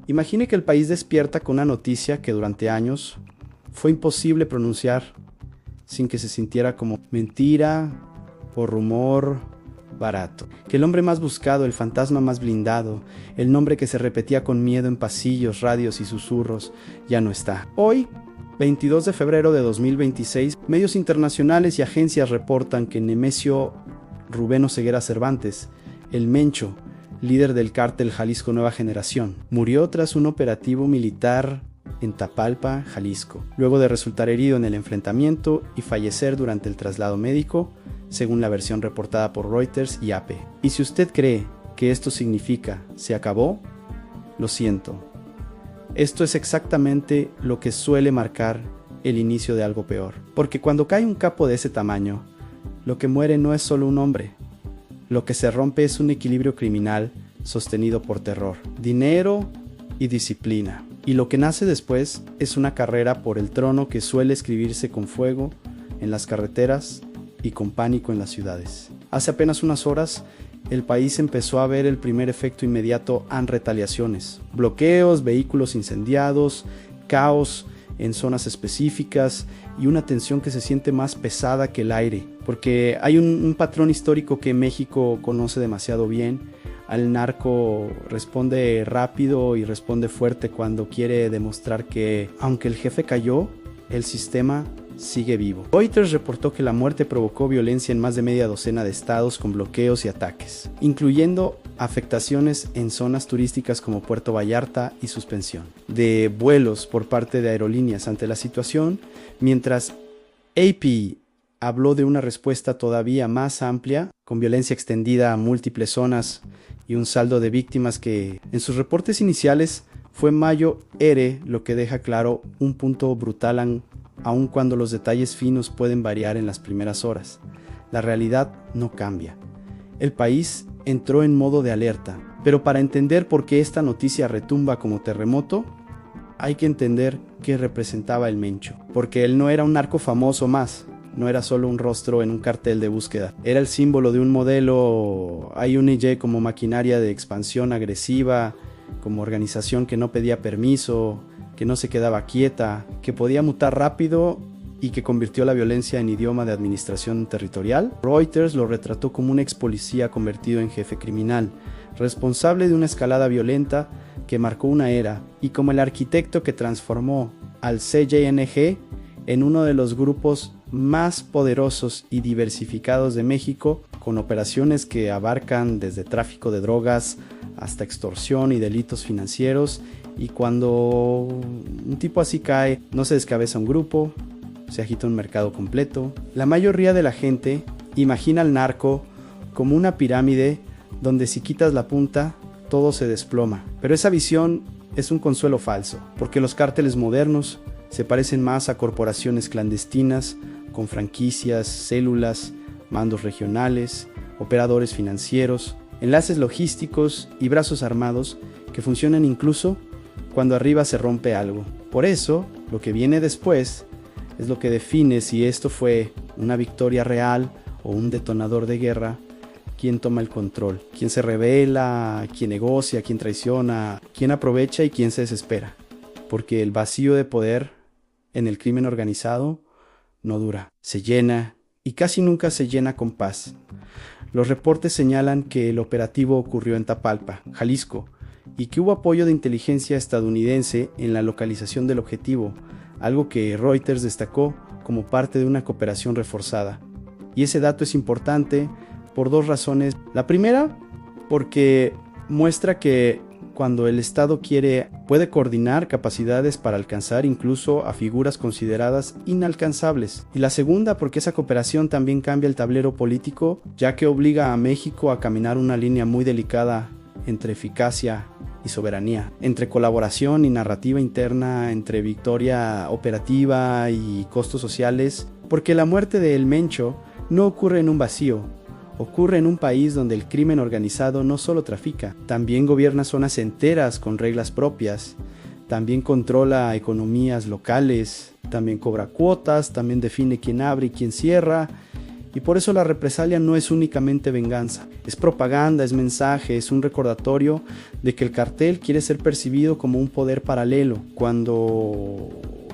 Imagine que el país despierta con una noticia que durante años fue imposible pronunciar sin que se sintiera como mentira o rumor barato. Que el hombre más buscado, el fantasma más blindado, el nombre que se repetía con miedo en pasillos, radios y susurros, ya no está. Hoy, 22 de febrero de 2026, medios internacionales y agencias reportan que Nemesio Rubén Oseguera Cervantes, el Mencho, líder del cártel Jalisco Nueva Generación, murió tras un operativo militar en Tapalpa, Jalisco, luego de resultar herido en el enfrentamiento y fallecer durante el traslado médico, según la versión reportada por Reuters y AP. Y si usted cree que esto significa "se acabó", lo siento. Esto es exactamente lo que suele marcar el inicio de algo peor. Porque cuando cae un capo de ese tamaño, lo que muere no es solo un hombre. Lo que se rompe es un equilibrio criminal sostenido por terror, dinero y disciplina. Y lo que nace después es una carrera por el trono que suele escribirse con fuego en las carreteras y con pánico en las ciudades. Hace apenas unas horas, el país empezó a ver el primer efecto inmediato en retaliaciones, bloqueos, vehículos incendiados, caos en zonas específicas y una tensión que se siente más pesada que el aire, porque hay un patrón histórico que México conoce demasiado bien. Al narco responde rápido y responde fuerte cuando quiere demostrar que, aunque el jefe cayó, el sistema sigue vivo. Reuters reportó que la muerte provocó violencia en más de media docena de estados con bloqueos y ataques, incluyendo afectaciones en zonas turísticas como Puerto Vallarta y suspensión de vuelos por parte de aerolíneas ante la situación, mientras AP habló de una respuesta todavía más amplia, con violencia extendida a múltiples zonas y un saldo de víctimas que, en sus reportes iniciales, fue Mayo Ere, lo que deja claro un punto brutal aun cuando los detalles finos pueden variar en las primeras horas. La realidad no cambia. El país entró en modo de alerta, pero para entender por qué esta noticia retumba como terremoto, hay que entender qué representaba el Mencho, porque él no era un narco famoso más, no era solo un rostro en un cartel de búsqueda, era el símbolo de un modelo IUNJ como maquinaria de expansión agresiva, como organización que no pedía permiso, que no se quedaba quieta, que podía mutar rápido y que convirtió la violencia en idioma de administración territorial. Reuters lo retrató como un ex policía convertido en jefe criminal, responsable de una escalada violenta que marcó una era, y como el arquitecto que transformó al CJNG en uno de los grupos más poderosos y diversificados de México, con operaciones que abarcan desde tráfico de drogas hasta extorsión y delitos financieros. Y cuando un tipo así cae, no se descabeza un grupo, se agita un mercado completo. La mayoría de la gente imagina al narco como una pirámide donde si quitas la punta, todo se desploma. Pero esa visión es un consuelo falso, porque los cárteles modernos se parecen más a corporaciones clandestinas, con franquicias, células, mandos regionales, operadores financieros, enlaces logísticos y brazos armados que funcionan incluso cuando arriba se rompe algo. Por eso, lo que viene después es lo que define si esto fue una victoria real o un detonador de guerra. Quién toma el control, quién se rebela, quién negocia, quién traiciona, quién aprovecha y quién se desespera. Porque el vacío de poder en el crimen organizado no dura, se llena y casi nunca se llena con paz. Los reportes señalan que el operativo ocurrió en Tapalpa, Jalisco, y que hubo apoyo de inteligencia estadounidense en la localización del objetivo, algo que Reuters destacó como parte de una cooperación reforzada. Y ese dato es importante por dos razones. La primera, porque muestra que cuando el Estado quiere, puede coordinar capacidades para alcanzar incluso a figuras consideradas inalcanzables. Y la segunda, porque esa cooperación también cambia el tablero político, ya que obliga a México a caminar una línea muy delicada entre eficacia y soberanía, entre colaboración y narrativa interna, entre victoria operativa y costos sociales, porque la muerte de El Mencho no ocurre en un vacío. Ocurre en un país donde el crimen organizado no solo trafica, también gobierna zonas enteras con reglas propias, también controla economías locales, también cobra cuotas, también define quién abre y quién cierra, Y por eso la represalia no es únicamente venganza, es propaganda, es mensaje, es un recordatorio de que el cartel quiere ser percibido como un poder paralelo. Cuando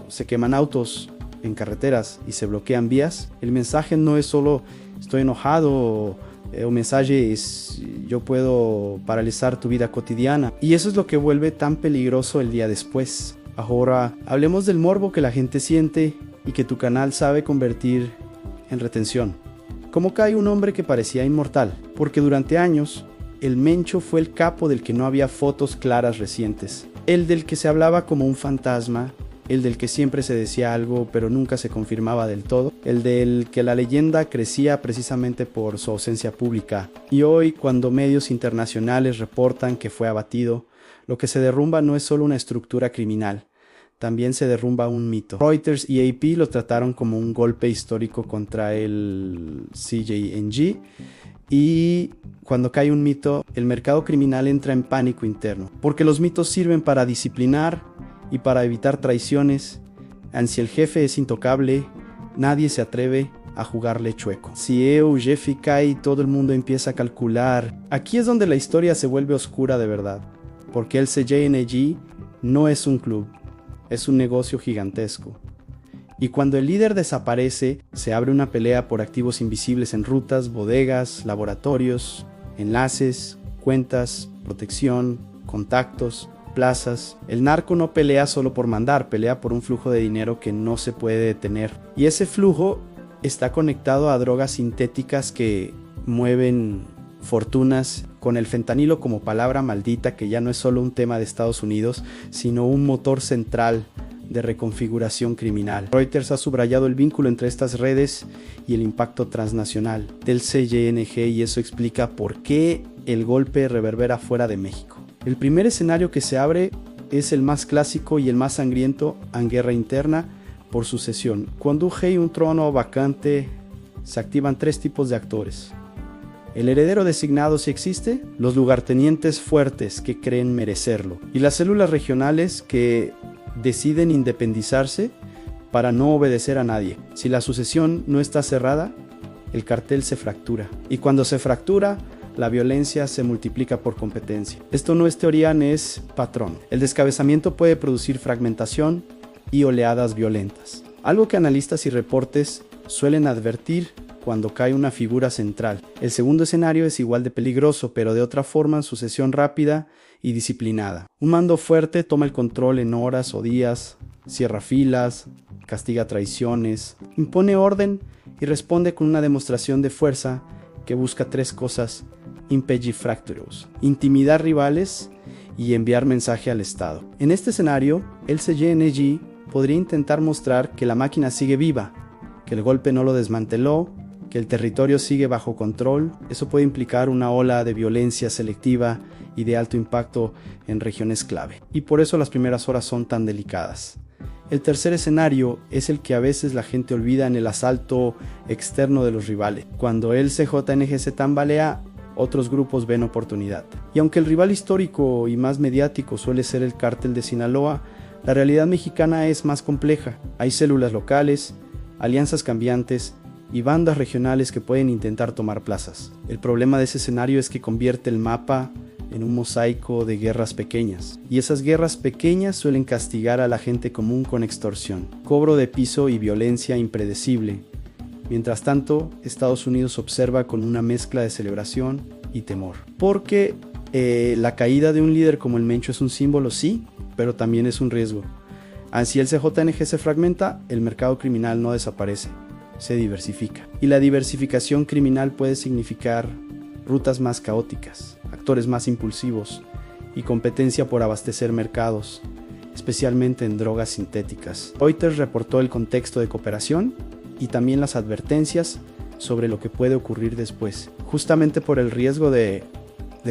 se queman autos en carreteras y se bloquean vías, el mensaje no es solo estoy enojado, el mensaje es yo puedo paralizar tu vida cotidiana. Y eso es lo que vuelve tan peligroso el día después. Ahora hablemos del morbo que la gente siente y que tu canal sabe convertir en retención. ¿Cómo cae un hombre que parecía inmortal? Porque durante años el Mencho fue el capo del que no había fotos claras recientes, el del que se hablaba como un fantasma, el del que siempre se decía algo pero nunca se confirmaba del todo, el del que la leyenda crecía precisamente por su ausencia pública. Y hoy, cuando medios internacionales reportan que fue abatido, lo que se derrumba no es solo una estructura criminal, también se derrumba un mito. Reuters y AP lo trataron como un golpe histórico contra el CJNG, y cuando cae un mito, el mercado criminal entra en pánico interno, porque los mitos sirven para disciplinar y para evitar traiciones. Si el jefe es intocable, nadie se atreve a jugarle chueco. Si jefe cae, todo el mundo empieza a calcular. Aquí es donde la historia se vuelve oscura de verdad, porque el CJNG no es un club, es un negocio gigantesco. Y cuando el líder desaparece, se abre una pelea por activos invisibles en rutas, bodegas, laboratorios, enlaces, cuentas, protección, contactos, plazas. El narco no pelea solo por mandar, pelea por un flujo de dinero que no se puede detener. Y ese flujo está conectado a drogas sintéticas que mueven fortunas, con el fentanilo como palabra maldita, que ya no es solo un tema de Estados Unidos, sino un motor central de reconfiguración criminal. Reuters ha subrayado el vínculo entre estas redes y el impacto transnacional del CJNG, y eso explica por qué el golpe reverbera fuera de México. El primer escenario que se abre es el más clásico y el más sangriento en guerra interna por sucesión. Cuando hay un trono vacante, se activan tres tipos de actores. El heredero designado, si existe, los lugartenientes fuertes que creen merecerlo, y las células regionales que deciden independizarse para no obedecer a nadie. Si la sucesión no está cerrada, el cartel se fractura, y cuando se fractura, la violencia se multiplica por competencia. Esto no es teoría, es patrón. El descabezamiento puede producir fragmentación y oleadas violentas, algo que analistas y reportes suelen advertir cuando cae una figura central. El segundo escenario es igual de peligroso, pero de otra forma, sucesión rápida y disciplinada. Un mando fuerte toma el control en horas o días, cierra filas, castiga traiciones, impone orden y responde con una demostración de fuerza que busca tres cosas impegifractorus: intimidar rivales y enviar mensaje al Estado. En este escenario, el CJNG podría intentar mostrar que la máquina sigue viva, que el golpe no lo desmanteló, que el territorio sigue bajo control. Eso puede implicar una ola de violencia selectiva y de alto impacto en regiones clave. Y por eso las primeras horas son tan delicadas. El tercer escenario es el que a veces la gente olvida en el asalto externo de los rivales. Cuando el CJNG se tambalea, otros grupos ven oportunidad. Y aunque el rival histórico y más mediático suele ser el cártel de Sinaloa, la realidad mexicana es más compleja. Hay células locales, alianzas cambiantes y bandas regionales que pueden intentar tomar plazas. El problema de ese escenario es que convierte el mapa en un mosaico de guerras pequeñas, y esas guerras pequeñas suelen castigar a la gente común con extorsión, cobro de piso y violencia impredecible. Mientras tanto, Estados Unidos observa con una mezcla de celebración y temor, porque la caída de un líder como el Mencho es un símbolo, sí, pero también es un riesgo. Si el CJNG se fragmenta, el mercado criminal no desaparece, se diversifica. Y la diversificación criminal puede significar rutas más caóticas, actores más impulsivos y competencia por abastecer mercados, especialmente en drogas sintéticas. Reuters reportó el contexto de cooperación y también las advertencias sobre lo que puede ocurrir después, justamente por el riesgo de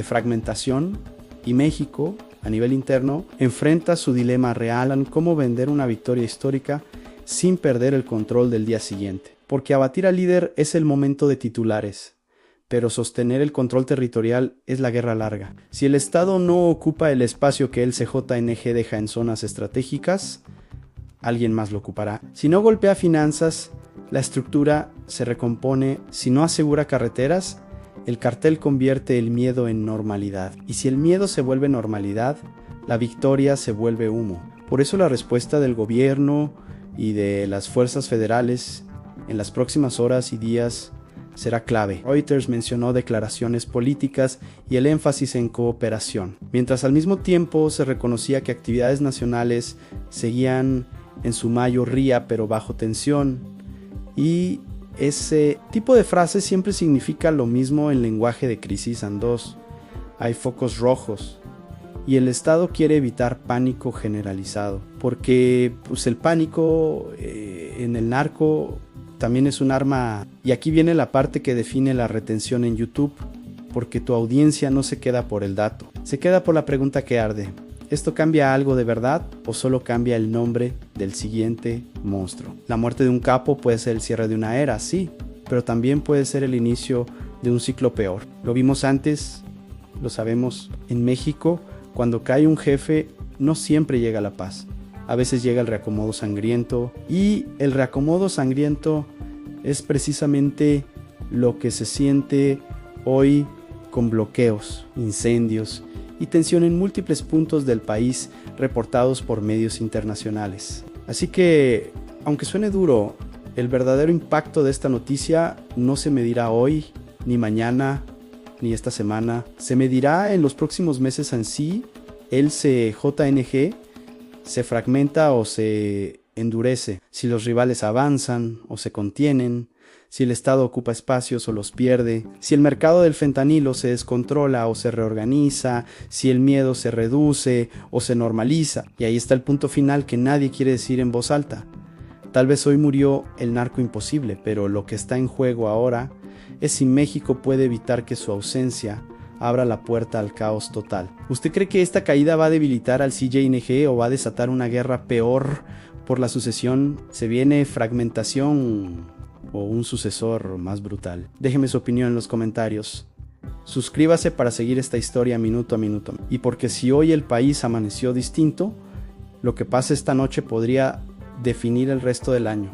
fragmentación, y México, a nivel interno, enfrenta su dilema real en cómo vender una victoria histórica sin perder el control del día siguiente. Porque abatir al líder es el momento de titulares, pero sostener el control territorial es la guerra larga. Si el Estado no ocupa el espacio que el CJNG deja en zonas estratégicas, alguien más lo ocupará. Si no golpea finanzas, la estructura se recompone. Si no asegura carreteras, el cartel convierte el miedo en normalidad. Y si el miedo se vuelve normalidad, la victoria se vuelve humo. Por eso la respuesta del gobierno y de las fuerzas federales en las próximas horas y días será clave. Reuters mencionó declaraciones políticas y el énfasis en cooperación, mientras al mismo tiempo se reconocía que actividades nacionales seguían en su mayoría pero bajo tensión. Y ese tipo de frase siempre significa lo mismo en lenguaje de crisis and dos. Hay focos rojos y el Estado quiere evitar pánico generalizado, porque pues, el pánico en el narco también es un arma. Y aquí viene la parte que define la retención en YouTube, porque tu audiencia no se queda por el dato, se queda por la pregunta que arde. ¿Esto cambia algo de verdad o solo cambia el nombre del siguiente monstruo? La muerte de un capo puede ser el cierre de una era, sí, pero también puede ser el inicio de un ciclo peor. Lo vimos antes, lo sabemos. En México, cuando cae un jefe, no siempre llega la paz. A veces llega el reacomodo sangriento, y el reacomodo sangriento es precisamente lo que se siente hoy con bloqueos, incendios y tensión en múltiples puntos del país reportados por medios internacionales. Así que, aunque suene duro, el verdadero impacto de esta noticia no se medirá hoy, ni mañana, ni esta semana. Se medirá en los próximos meses en sí. El CJNG se fragmenta o se endurece, si los rivales avanzan o se contienen, si el Estado ocupa espacios o los pierde, si el mercado del fentanilo se descontrola o se reorganiza, si el miedo se reduce o se normaliza. Y ahí está el punto final que nadie quiere decir en voz alta. Tal vez hoy murió el narco imposible, pero lo que está en juego ahora es si México puede evitar que su ausencia abra la puerta al caos total. ¿Usted cree que esta caída va a debilitar al CJNG o va a desatar una guerra peor por la sucesión? ¿Se viene fragmentación o un sucesor más brutal? Déjeme su opinión en los comentarios. Suscríbase para seguir esta historia minuto a minuto. Y porque si hoy el país amaneció distinto, lo que pasa esta noche podría definir el resto del año.